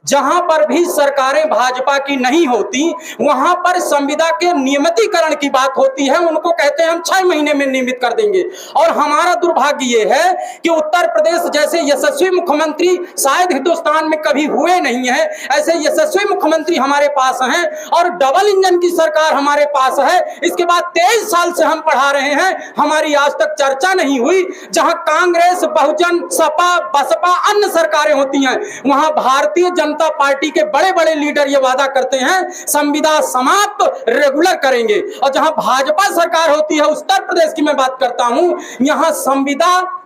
जहां पर भी सरकारें भाजपा की नहीं होती वहां पर संविदा के नियमितीकरण की बात होती है, उनको कहते हैं हम 6 महीने में नियमित कर देंगे। और हमारा दुर्भाग्य ये है कि उत्तर प्रदेश जैसे यशस्वी मुख्यमंत्री शायद हिंदुस्तान में कभी हुए नहीं है, ऐसे यशस्वी मुख्यमंत्री हमारे पास हैं और डबल इंजन की सरकार हमारे पास है। इसके बाद 23 साल से हम पढ़ा रहे हैं, हमारी आज तक चर्चा नहीं हुई। जहां कांग्रेस, बहुजन, सपा, बसपा अन्य सरकारें होती हैं, वहां भारतीय जनता पार्टी के बड़े बड़े लीडर ये वादा करते हैं संविदा समाप्त रेगुलर करेंगे। और जहां भाजपा सरकार होती है, उत्तर प्रदेश की मैं बात करता हूं, यहां संविदा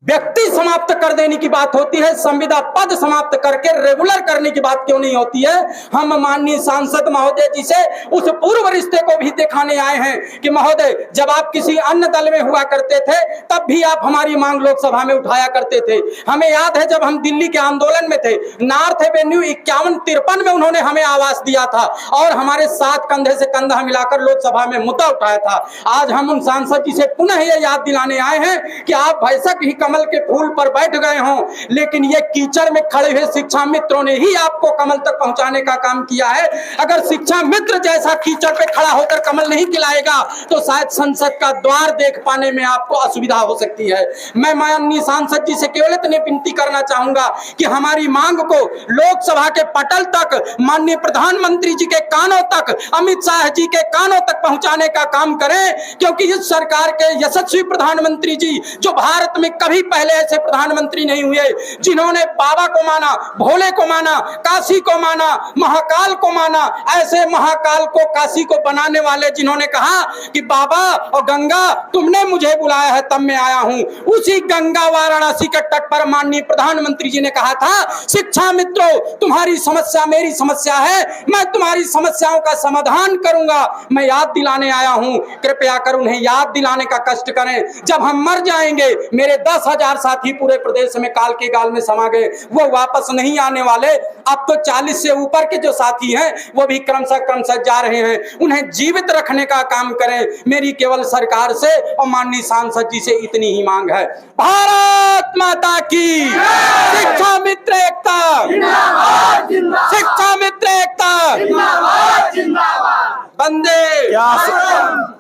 व्यक्ति समाप्त कर देने की बात होती है, संविदा पद समाप्त करके रेगुलर करने की बात क्यों नहीं होती है। हम माननीय सांसद महोदय जी से उस पूर्व रिश्ते को भी दिखाने आए हैं कि महोदय, जब आप किसी अन्य दल में हुआ करते थे तब भी आप हमारी मांग लोकसभा में उठाया करते थे। हमें याद है जब हम दिल्ली के आंदोलन में थे, नॉर्थ एवेन्यू 51-53 में उन्होंने हमें आवाज दिया था और हमारे साथ कंधे से कंधा मिलाकर लोकसभा में मुद्दा उठाया था। आज हम उन सांसद जी से पुनः यह याद दिलाने आए हैं कि आप भैंसक ही कमल के फूल पर बैठ गए हों, लेकिन ये कीचड़ में खड़े हुए शिक्षा मित्रों ने ही आपको कमल तक पहुंचाने का काम किया है। अगर शिक्षा मित्र जैसा कीचड़ पे खड़ा होकर कमल नहीं खिलाएगा तो शायद संसद का द्वार देख पाने में आपको असुविधा हो सकती है। मैं माननीय सांसद जी से केवल इतनी विनती करना चाहूंगा कि हमारी मांग को लोकसभा के पटल तक, माननीय प्रधानमंत्री जी के कानों तक, अमित शाह जी के कानों तक पहुंचाने का काम करें, क्योंकि इस सरकार के यशस्वी प्रधानमंत्री जी जो भारत में कभी पहले ऐसे प्रधानमंत्री नहीं हुए, जिन्होंने बाबा को माना, भोले को माना, काशी को माना, महाकाल को माना, ऐसे महाकाल को काशी को बनाने वाले जिन्होंने कहा कि बाबा और गंगा तुमने मुझे बुलाया है तब मैं आया हूं, उसी गंगा वाराणसी के तट पर माननीय प्रधानमंत्री जी ने कहा था शिक्षा मित्रों तुम्हारी समस्या मेरी समस्या है, मैं तुम्हारी समस्याओं का समाधान करूंगा। मैं याद दिलाने आया हूं, कृपया कर उन्हें याद दिलाने का कष्ट करें। जब हम मर जाएंगे, मेरे 10,000 साथी पूरे प्रदेश में काल के गाल में समा गए, वो वापस नहीं आने वाले। अब तो 40 से ऊपर के जो साथी हैं वो भी क्रमशः जा रहे हैं, उन्हें जीवित रखने का काम करें। मेरी केवल सरकार से और माननीय सांसद जी से इतनी ही मांग है। भारत माता की, शिक्षा मित्र एकता, शिक्षा मित्र एकता, बंदे।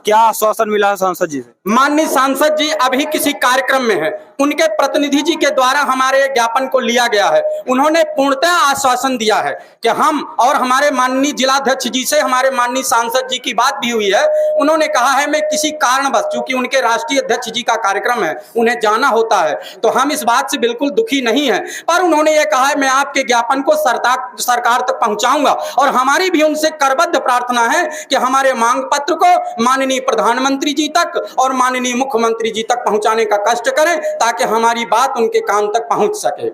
क्या आश्वासन मिला है सांसद जी से? माननीय सांसद जी अभी किसी कार्यक्रम में है, उनके प्रतिनिधि जी के द्वारा हमारे ज्ञापन को लिया गया है। उन्होंने पूर्णतः आश्वासन दिया है कि हम, और हमारे माननीय जिलाध्यक्ष जी से हमारे माननीय सांसद जी की बात भी हुई है। उन्होंने कहा है मैं किसी कारणवश, चूंकि उनके राष्ट्रीय अध्यक्ष जी का कार्यक्रम है, उन्हें जाना होता है, तो हम इस बात से बिल्कुल दुखी नहीं है, पर उन्होंने ये कहा है मैं आपके ज्ञापन को सरकार तक पहुंचाऊंगा। और हमारी भी उनसे करबद्ध प्रार्थना है कि हमारे मांग पत्र को माननीय प्रधानमंत्री जी तक और माननीय मुख्यमंत्री जी तक पहुंचाने का कष्ट करें, ताकि हमारी बात उनके कान तक पहुंच सके।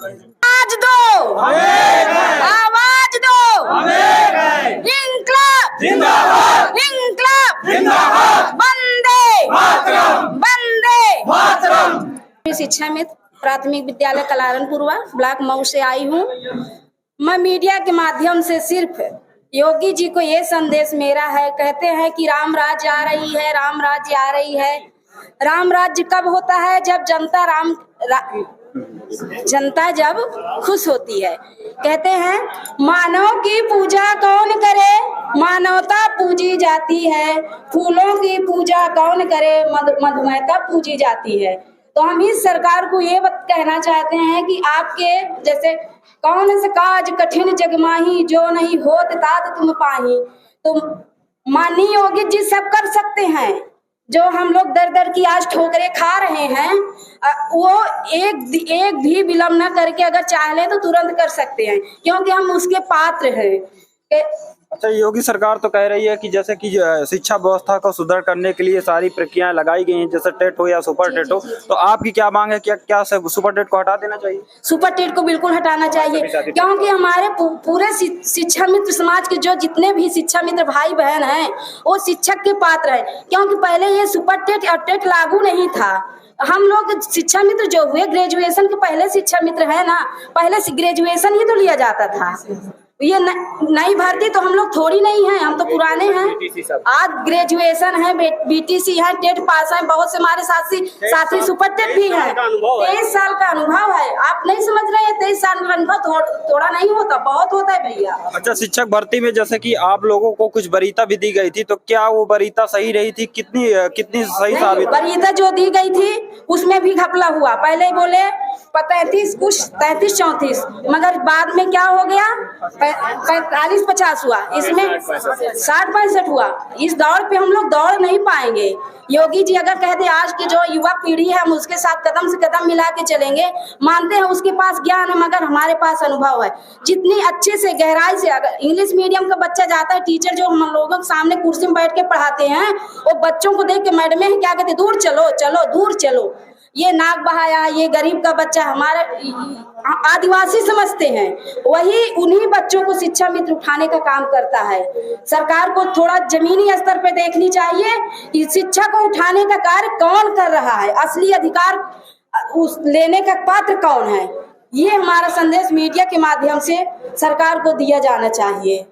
आवाज दो, आवाज दो, इंकलाब जिंदाबाद, इंकलाब जिंदाबाद, वंदे मातरम, वंदे मातरम। शिक्षा मित्र प्राथमिक विद्यालय कलारनपुरवा ब्लॉक मऊ से आई हूँ। मैं मीडिया के माध्यम से सिर्फ योगी जी को ये संदेश मेरा है, कहते हैं कि राम राज्य आ रही है, राम राज्य आ रही है। राम राज्य कब होता है? जब जनता जब खुश होती है। कहते हैं मानव की पूजा कौन करे, मानवता पूजी जाती है, फूलों की पूजा कौन करे, मधुमेहता पूजी जाती है। तो हम इस सरकार को ये कहना चाहते हैं कि आपके जैसे कौन से काज कठिन जग माही, जो नहीं होत तात तुम पाही। तो माननीय योगी जी सब कर सकते हैं, जो हम लोग दर दर की आज ठोकरें खा रहे हैं, वो एक भी विलम्ब न करके अगर चाह ले तो तुरंत कर सकते हैं, क्योंकि हम उसके पात्र हैं। अच्छा, योगी सरकार तो कह रही है कि जैसे कि शिक्षा व्यवस्था को सुधार करने के लिए सारी प्रक्रियाएं लगाई गई हैं, जैसे टेट हो या सुपर टेट हो, तो आपकी क्या मांग है? क्या सुपर टेट को हटा देना चाहिए? सुपर टेट को बिल्कुल हटाना चाहिए, क्योंकि हमारे पूरे शिक्षा मित्र समाज के जो जितने भी शिक्षा मित्र भाई बहन हैं वो शिक्षक के पात्र हैं, क्योंकि पहले ये सुपर टेट और टेट लागू नहीं था। हम लोग शिक्षा मित्र जो हुए ग्रेजुएशन के पहले शिक्षा मित्र है ना, पहले ग्रेजुएशन ही तो लिया जाता था। ये नई भर्ती तो हम लोग थोड़ी नहीं है, हम तो पुराने हैं। आज ग्रेजुएशन है, बीटीसी है, टेट पास है, बहुत से हमारे साथी सुपर टेट भी है। 23 साल का अनुभव है। आप नहीं समझ रहे हैं, 23 साल का अनुभव थोड़ा नहीं होता, बहुत होता है भैया। अच्छा, शिक्षक भर्ती में जैसे कि आप लोगों को कुछ वरीयता भी दी गई थी, तो क्या वो वरीयता सही रही थी? कितनी सही साबित? वरीयता जो दी गई थी उसमें भी घपला हुआ। पहले बोले 35 कुछ 33 34, मगर बाद में क्या हो गया 45 50 हुआ, इसमें 60 65 हुआ। इस दौड़ पे हम लोग दौड़ नहीं पाएंगे। योगी जी अगर कहते आज की जो युवा पीढ़ी है हम उसके साथ कदम से कदम मिला के चलेंगे, मानते हैं उसके पास ज्ञान है मगर हमारे पास अनुभव है। जितनी अच्छे से गहराई से अगर इंग्लिश मीडियम का बच्चा जाता है, टीचर जो हम लोगों के सामने कुर्सी में बैठ के पढ़ाते हैं, वो बच्चों को देख के मैडमें क्या कहते, दूर चलो चलो दूर चलो, ये नाक बहाया, ये गरीब का बच्चा, हमारे आदिवासी समझते हैं। वही उन्हीं बच्चों को शिक्षा मित्र उठाने का काम करता है। सरकार को थोड़ा जमीनी स्तर पे देखनी चाहिए कि शिक्षा को उठाने का कार्य कौन कर रहा है, असली अधिकार उस लेने का पात्र कौन है। ये हमारा संदेश मीडिया के माध्यम से सरकार को दिया जाना चाहिए।